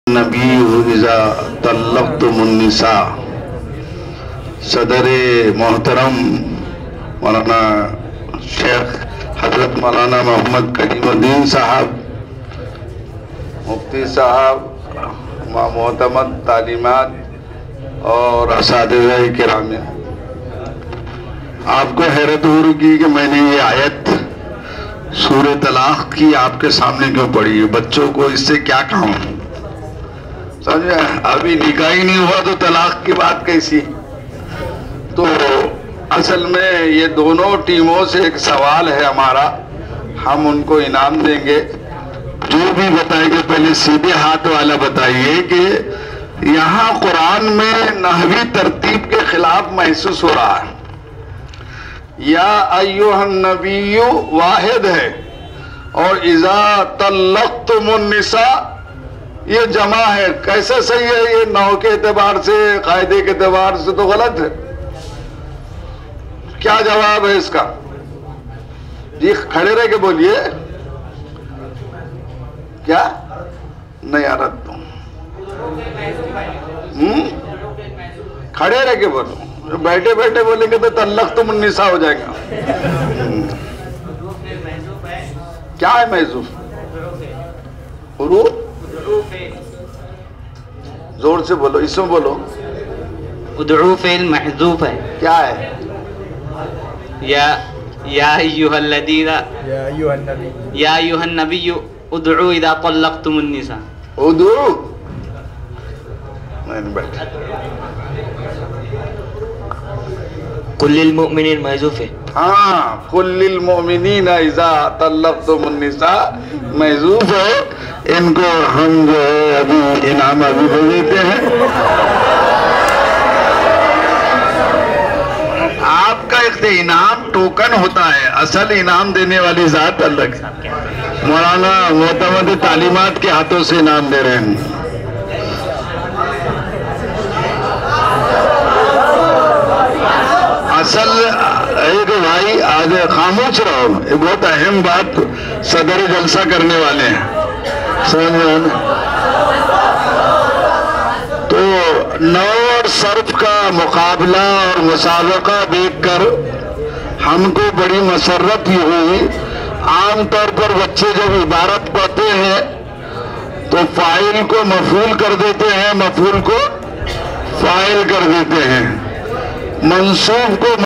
نبی اذا طلقتم النساء صدر محترم مولانا شیخ حضرت مولانا محمد کریم الدین صاحب، مفتی صاحب، معتمد تعلیمات اور اساتذہ کرام، آپ کو حیرت ہو رہی کہ میں نے یہ آیت سورہ طلاق کی آپ کے سامنے کیوں پڑھی ہے؟ بچوں کو اس سے کیا کام؟ سمجھے؟ ابھی نکاح ہی نہیں ہوا تو طلاق کی بات کیسی؟ تو اصل میں یہ دونوں ٹیموں سے ایک سوال ہے ہمارا، ہم ان کو انعام دیں گے جو بھی بتائیں گے۔ پہلے سیدھے ہاتھ والا بتائیے کہ یہاں قرآن میں نحوی ترتیب کے خلاف محسوس ہو رہا ہے۔ یا ایھا النبی واحد ہے اور اذا طلقتم النساء یہ جمع ہے، کیسے صحیح ہے؟ یہ نحو کے اعتبار سے، قاعدے کے اعتبار سے تو غلط ہے۔ کیا جواب ہے اس کا؟ جی کھڑے رہ کے بولیے۔ کیا نہیں آ رہا تم؟ کھڑے رہ کے بولو، بیٹھے بیٹھے بولیں گے تو طلقتم النساء ہو جائے گا۔ کیا ہے محذوف؟ حروف؟ زور سے بولو، اس میں بولو۔ ادعو فعل محذوف ہے۔ کیا ہے؟ یا ایھا الذین یا ایھا النبی ادعو اذا طلقتم النساء۔ ادعو نہیں بیٹھے۔ قل للمؤمنین محذوف ہے۔ ہاں، قل للمؤمنین اذا طلقتم النساء محذوف ہے۔ ان کو ہم جو ہے ابھی انعام ابھی دے دیتے ہیں۔ آپ کا ایک انعام ٹوکن ہوتا ہے، اصل انعام دینے والی ذات الگ ہے۔ مولانا معتمد تعلیمات کے ہاتھوں سے انعام دے رہے ہیں۔ اصل ایک بھائی آج خاموش رہو، یہ بہت اہم بات صدر جلسہ کرنے والے ہیں، سمجھ؟ تو نحو اور صرف کا مقابلہ اور مسابقہ دیکھ کر ہم کو بڑی مسرت یہ ہوئی۔ عام طور پر بچے جب عبارت پڑھتے ہیں تو فاعل کو مفعول کر دیتے ہیں، مفعول کو فاعل کر دیتے ہیں، منصوب کو